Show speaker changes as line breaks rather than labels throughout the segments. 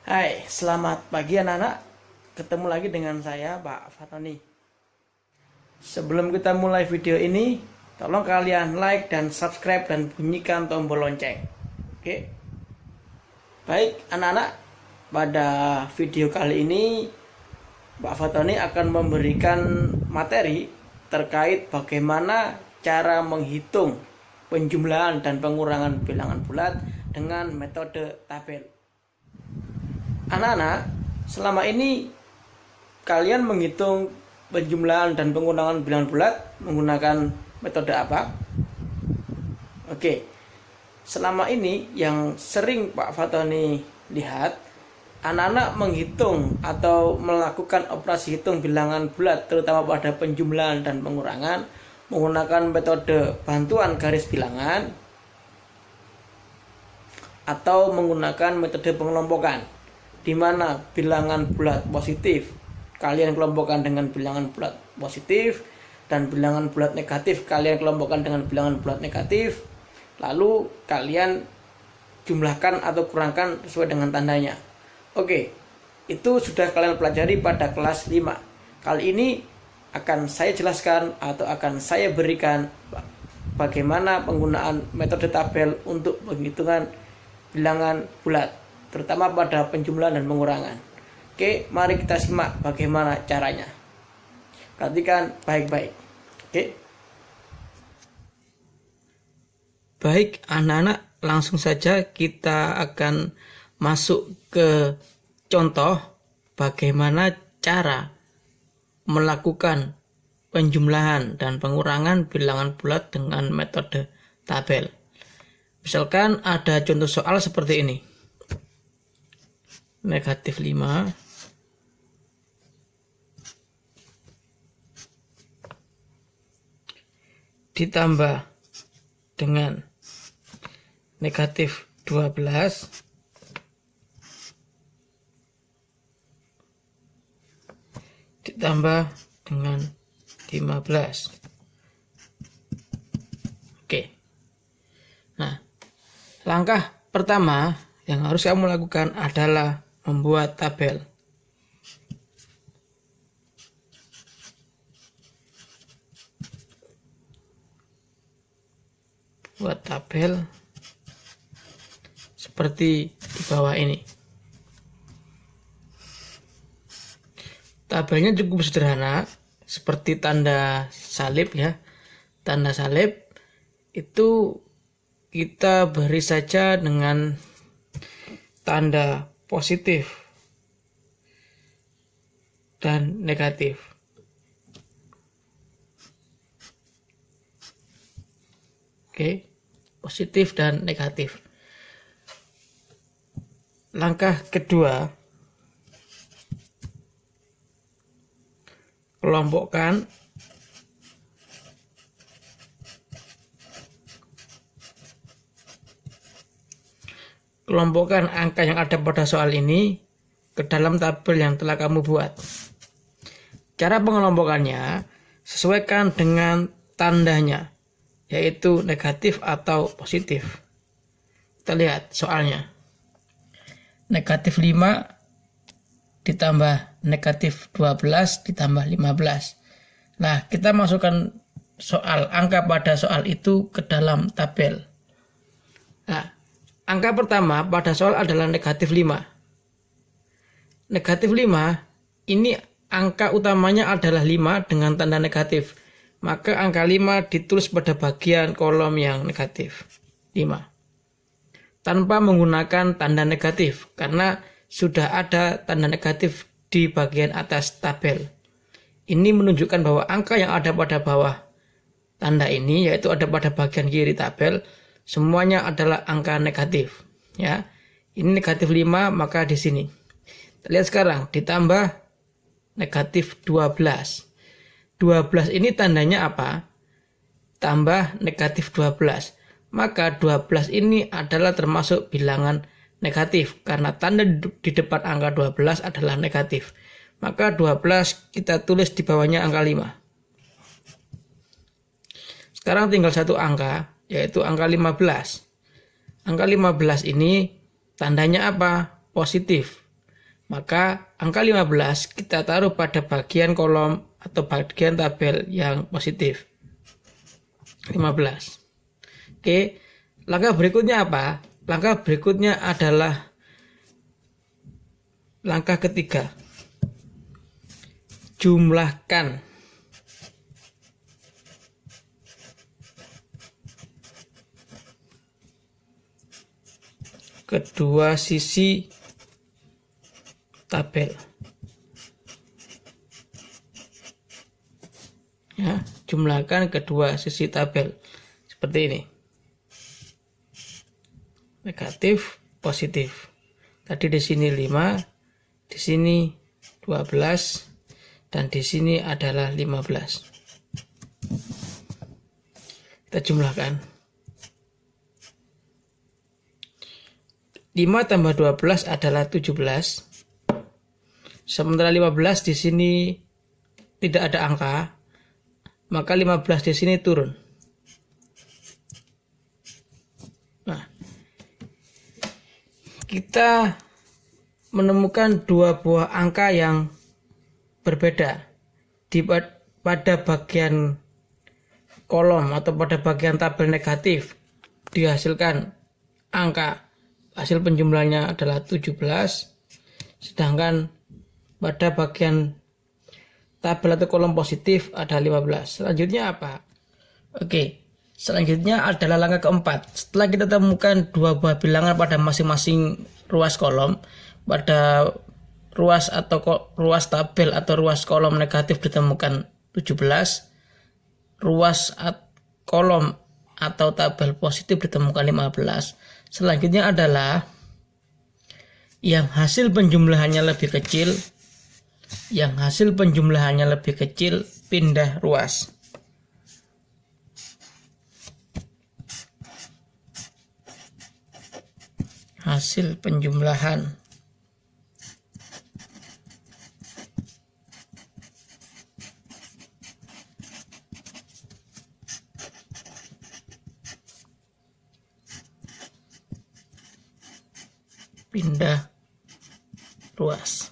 Hai, selamat pagi anak-anak. Ketemu lagi dengan saya, Pak Fatoni. Sebelum kita mulai video ini, tolong kalian like dan subscribe dan bunyikan tombol lonceng. Oke. Baik, anak-anak. Pada video kali ini, Pak Fatoni akan memberikan materi terkait bagaimana cara menghitung penjumlahan dan pengurangan bilangan bulat dengan metode tabel. Anak-anak, selama ini kalian menghitung penjumlahan dan pengurangan bilangan bulat menggunakan metode apa? Oke, selama ini yang sering Pak Fatoni lihat, anak-anak menghitung atau melakukan operasi hitung bilangan bulat terutama pada penjumlahan dan pengurangan menggunakan metode bantuan garis bilangan atau menggunakan metode pengelompokan, di mana bilangan bulat positif kalian kelompokkan dengan bilangan bulat positif dan bilangan bulat negatif kalian kelompokkan dengan bilangan bulat negatif, lalu kalian jumlahkan atau kurangkan sesuai dengan tandanya. Oke, itu sudah kalian pelajari pada kelas 5. Kali ini akan saya jelaskan atau akan saya berikan bagaimana penggunaan metode tabel untuk penghitungan bilangan bulat terutama pada penjumlahan dan pengurangan. Oke, mari kita simak bagaimana caranya. Perhatikan baik-baik. Oke. Baik anak-anak, langsung saja kita akan masuk ke contoh bagaimana cara melakukan penjumlahan dan pengurangan bilangan bulat dengan metode tabel. Misalkan ada contoh soal seperti ini. Negatif 5 ditambah dengan negatif 12 ditambah dengan 15. Oke. Nah, langkah pertama yang harus kamu lakukan adalah membuat tabel. Buat tabel seperti di bawah ini. Tabelnya cukup sederhana, seperti tanda salib ya. Tanda salib itu kita beri saja dengan tanda positif dan negatif. Oke, positif dan negatif. Langkah kedua, kelompokkan angka yang ada pada soal ini ke dalam tabel yang telah kamu buat. Cara pengelompokannya, sesuaikan dengan tandanya, yaitu negatif atau positif. Kita lihat soalnya. Negatif 5 ditambah negatif 12 ditambah 15. Nah, kita masukkan angka pada soal itu ke dalam tabel. Nah, angka pertama pada soal adalah negatif 5. Negatif 5 ini angka utamanya adalah 5 dengan tanda negatif. Maka angka 5 ditulis pada bagian kolom yang negatif 5. Tanpa menggunakan tanda negatif karena sudah ada tanda negatif di bagian atas tabel. Ini menunjukkan bahwa angka yang ada pada bawah tanda ini, yaitu ada pada bagian kiri tabel, semuanya adalah angka negatif. Ya, ini negatif 5, maka di sini. Kita lihat sekarang, ditambah negatif 12. 12 ini tandanya apa? Tambah negatif 12. Maka 12 ini adalah termasuk bilangan negatif karena tanda di depan angka 12 adalah negatif. Maka 12 kita tulis di bawahnya angka 5. Sekarang tinggal satu angka, yaitu angka 15. Angka 15 ini tandanya apa? Positif. Maka angka 15 kita taruh pada bagian kolom atau bagian tabel yang positif. 15. Oke, langkah berikutnya apa? Langkah berikutnya adalah langkah ketiga. Jumlahkan kedua sisi tabel. Ya, jumlahkan kedua sisi tabel seperti ini. Negatif, positif. Tadi di sini 5, di sini 12, dan di sini adalah 15. Kita jumlahkan. 5 tambah 12 adalah 17. Sementara 15 di sini tidak ada angka, maka 15 di sini turun. Nah, kita menemukan dua buah angka yang berbeda pada bagian kolom atau pada bagian tabel negatif. Dihasilkan angka hasil penjumlahannya adalah 17, sedangkan pada bagian tabel atau kolom positif ada 15. Selanjutnya apa? Oke, selanjutnya adalah langkah keempat. Setelah kita temukan dua buah bilangan pada masing-masing ruas kolom, pada ruas atau ruas tabel atau ruas kolom negatif ditemukan 17, ruas kolom atau tabel positif ditemukan 15. Selanjutnya adalah yang hasil penjumlahannya lebih kecil, pindah ruas. Hasil penjumlahan pindah ruas.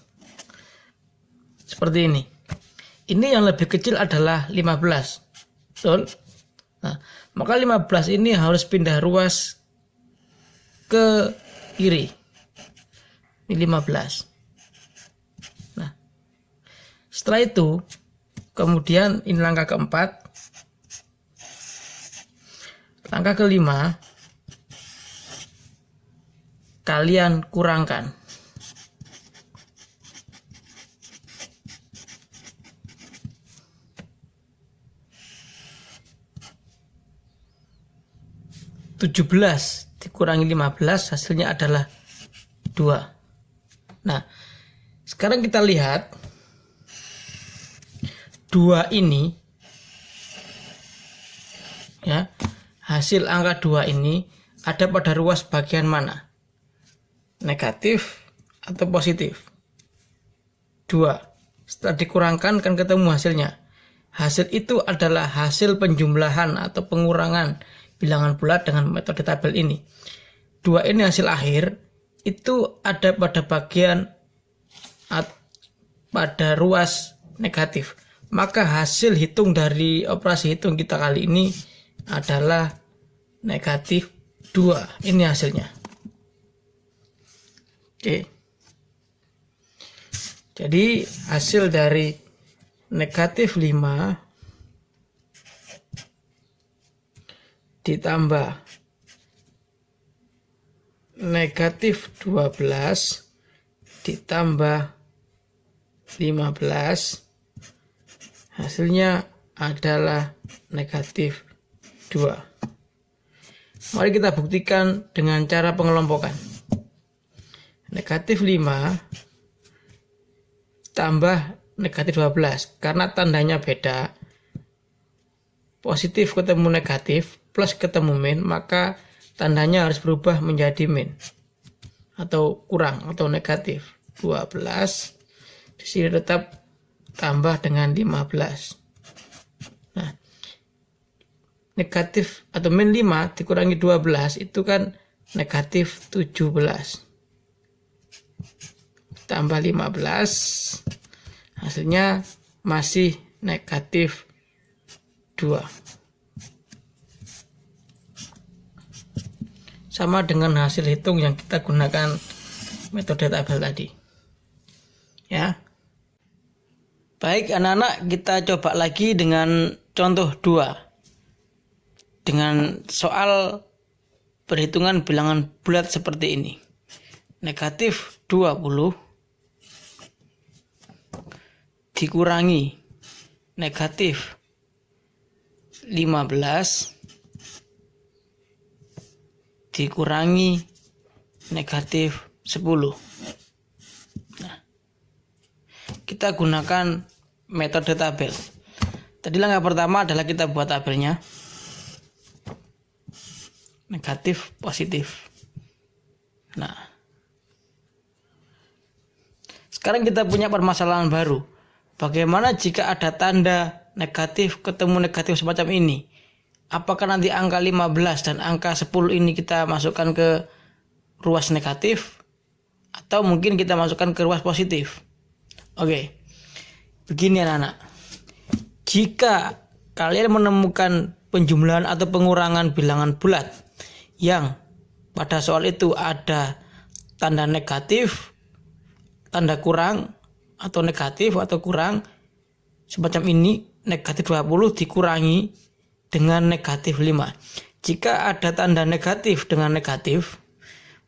Seperti ini. Ini yang lebih kecil adalah 15. Betul? Nah, maka 15 ini harus pindah ruas ke kiri. Ini 15. Nah, setelah itu, kemudian ini langkah keempat. Langkah kelima, kalian kurangkan. (17) dikurangi 15 hasilnya adalah 2. Nah, sekarang kita lihat 2 ini ya, hasil angka 2 ini ada pada ruas bagian mana? Negatif atau positif? 2. Setelah dikurangkan kan ketemu hasilnya. Hasil itu adalah hasil penjumlahan atau pengurangan bilangan bulat dengan metode tabel ini. 2 ini hasil akhir, itu ada pada bagian pada ruas negatif. Maka hasil hitung dari operasi hitung kita kali ini adalah negatif 2. Ini hasilnya. Oke. Jadi hasil dari negatif 5 ditambah negatif 12 ditambah 15 hasilnya adalah negatif 2. Mari kita buktikan dengan cara pengelompokan. Negatif 5 tambah negatif 12, karena tandanya beda, positif ketemu negatif plus ketemu min, maka tandanya harus berubah menjadi min atau kurang atau negatif. 12 di sini tetap tambah dengan 15. Nah, negatif atau min 5 dikurangi 12 itu kan negatif 17. tambah 15, hasilnya masih negatif 2. Sama dengan hasil hitung yang kita gunakan metode tabel tadi. Ya. Baik anak-anak, kita coba lagi dengan contoh 2. Dengan soal perhitungan bilangan bulat seperti ini. Negatif 20 dikurangi negatif 15 dikurangi negatif 10. Nah, kita gunakan metode tabel. Tadi langkah pertama adalah kita buat tabelnya. Negatif, positif. Nah, sekarang kita punya permasalahan baru. Bagaimana jika ada tanda negatif ketemu negatif semacam ini? Apakah nanti angka 15 dan angka 10 ini kita masukkan ke ruas negatif? Atau mungkin kita masukkan ke ruas positif? Oke, begini anak-anak. Jika kalian menemukan penjumlahan atau pengurangan bilangan bulat yang pada soal itu ada tanda negatif, tanda kurang, atau negatif atau kurang, semacam ini, negatif 20 dikurangi dengan negatif 5. Jika ada tanda negatif dengan negatif,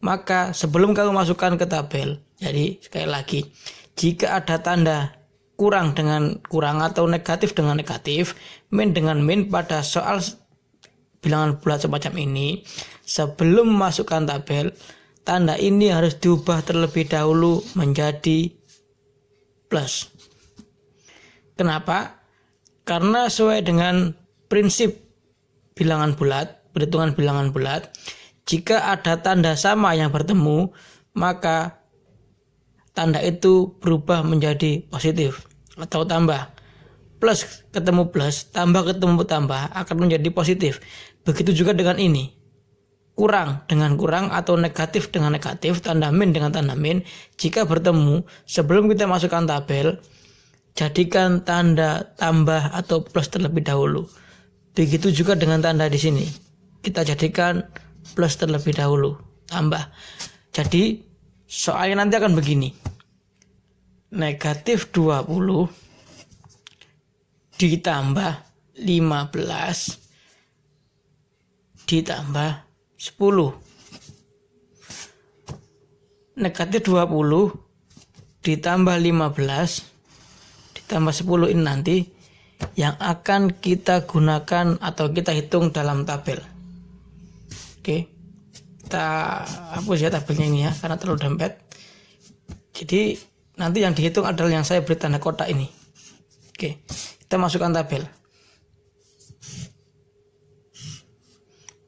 maka sebelum kamu masukkan ke tabel, jadi sekali lagi, jika ada tanda kurang dengan kurang atau negatif dengan negatif, min dengan min pada soal bilangan bulat semacam ini, sebelum masukkan tabel, tanda ini harus diubah terlebih dahulu menjadi plus. Kenapa? Karena sesuai dengan prinsip bilangan bulat, perhitungan bilangan bulat, jika ada tanda sama yang bertemu, maka tanda itu berubah menjadi positif atau tambah. Plus ketemu plus, tambah ketemu tambah akan menjadi positif. Begitu juga dengan ini. Kurang dengan kurang atau negatif dengan negatif, tanda min dengan tanda min, jika bertemu, sebelum kita masukkan tabel, jadikan tanda tambah atau plus terlebih dahulu. Begitu juga dengan tanda di sini. Kita jadikan plus terlebih dahulu, tambah. Jadi soalnya nanti akan begini. Negatif 20 ditambah 15 ditambah 10. Negatif 20 ditambah 15 ditambah 10 ini nanti yang akan kita gunakan atau kita hitung dalam tabel. Oke, kita hapus ya tabelnya ini ya, karena terlalu dempet. Jadi nanti yang dihitung adalah yang saya beri tanda kotak ini. Oke, kita masukkan tabel.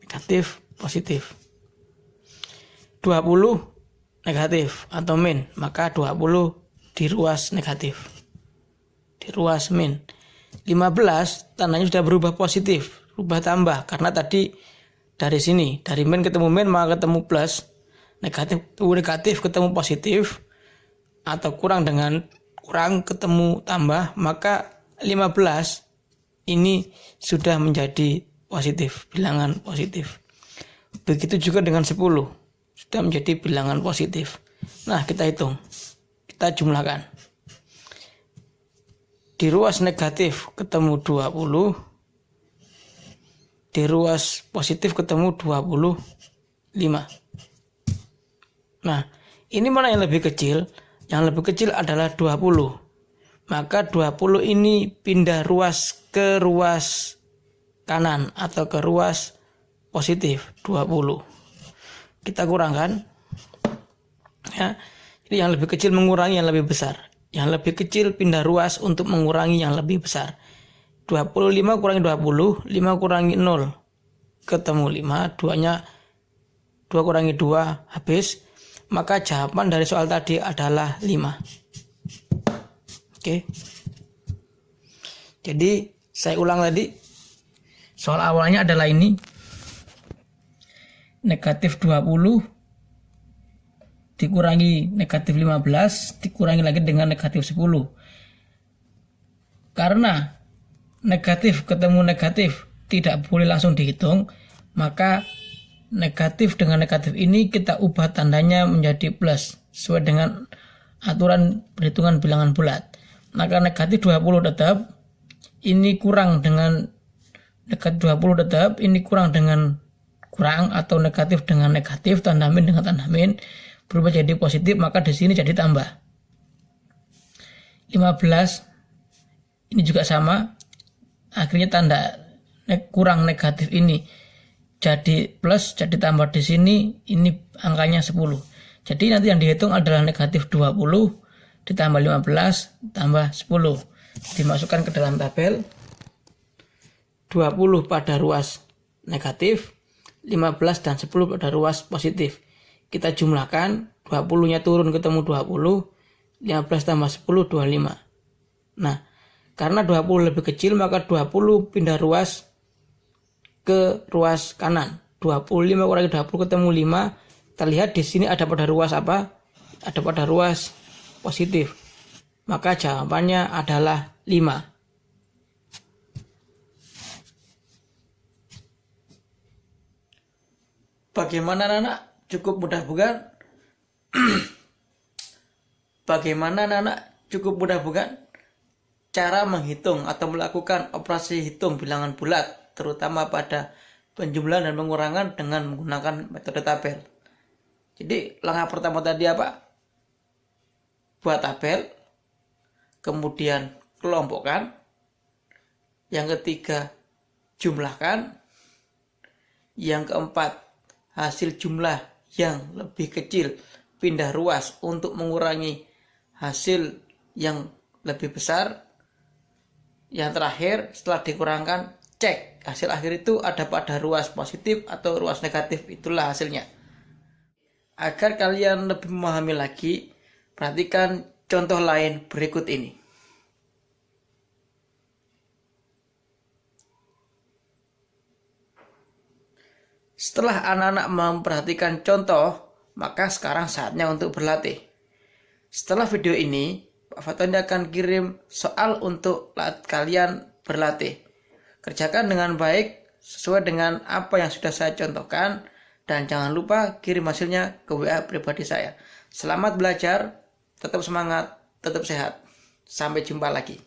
Negatif, positif. 20 negatif atau min, maka 20 di ruas negatif. Di ruas min. 15 tandanya sudah berubah positif, berubah tambah, karena tadi dari sini, dari min ketemu min maka ketemu plus, negatif ketemu positif, atau kurang dengan kurang ketemu tambah, maka 15 ini sudah menjadi positif, bilangan positif. Begitu juga dengan 10, sudah menjadi bilangan positif. Nah, kita hitung, kita jumlahkan. Di ruas negatif ketemu 20, di ruas positif ketemu 25. Nah, ini mana yang lebih kecil? Yang lebih kecil adalah 20. Maka 20 ini pindah ruas ke ruas kanan atau ke ruas positif 20. Kita kurangkan. Ya. Jadi yang lebih kecil mengurangi yang lebih besar. Yang lebih kecil pindah ruas untuk mengurangi yang lebih besar. 25 kurangi 20, 5 kurangi 0, ketemu 5, 2 kurangi 2, habis. Maka jawaban dari soal tadi adalah 5. Oke. Jadi saya ulang tadi. Soal awalnya adalah ini. Negatif 20 dikurangi negatif 15 dikurangi lagi dengan negatif 10. Karena negatif ketemu negatif tidak boleh langsung dihitung, maka negatif dengan negatif ini kita ubah tandanya menjadi plus sesuai dengan aturan perhitungan bilangan bulat. Maka negatif 20 tetap, ini kurang dengan negatif 20 tetap, ini kurang dengan kurang atau negatif dengan negatif, tanda min dengan tanda min berubah jadi positif, maka di sini jadi tambah. 15 ini juga sama, akhirnya tanda kurang negatif ini jadi plus, jadi tambah di sini, ini angkanya 10. Jadi nanti yang dihitung adalah negatif 20 ditambah 15 tambah 10. Dimasukkan ke dalam tabel. 20 pada ruas negatif, 15 dan 10 pada ruas positif. Kita jumlahkan, 20-nya turun ketemu 20, 15 tambah 10, 25. Nah, karena 20 lebih kecil, maka 20 pindah ruas ke ruas kanan. 25 kurangi 20 ketemu 5. Kita lihat di sini ada pada ruas apa? Ada pada ruas positif. Maka jawabannya adalah 5. Bagaimana anak-anak? Cukup mudah bukan? Bagaimana anak-anak? Cukup mudah bukan? Cara menghitung atau melakukan operasi hitung bilangan bulat, terutama pada penjumlahan dan pengurangan dengan menggunakan metode tabel. Jadi langkah pertama tadi apa? Buat tabel, kemudian kelompokkan, yang ketiga jumlahkan, yang keempat hasil jumlah yang lebih kecil pindah ruas untuk mengurangi hasil yang lebih besar. Yang terakhir, setelah dikurangkan, cek hasil akhir itu ada pada ruas positif atau ruas negatif, itulah hasilnya. Agar kalian lebih memahami lagi, perhatikan contoh lain berikut ini. Setelah anak-anak memperhatikan contoh, maka sekarang saatnya untuk berlatih. Setelah video ini, Pak Fatoni akan kirim soal untuk kalian berlatih. Kerjakan dengan baik sesuai dengan apa yang sudah saya contohkan, dan jangan lupa kirim hasilnya ke WA pribadi saya. Selamat belajar, tetap semangat, tetap sehat. Sampai jumpa lagi.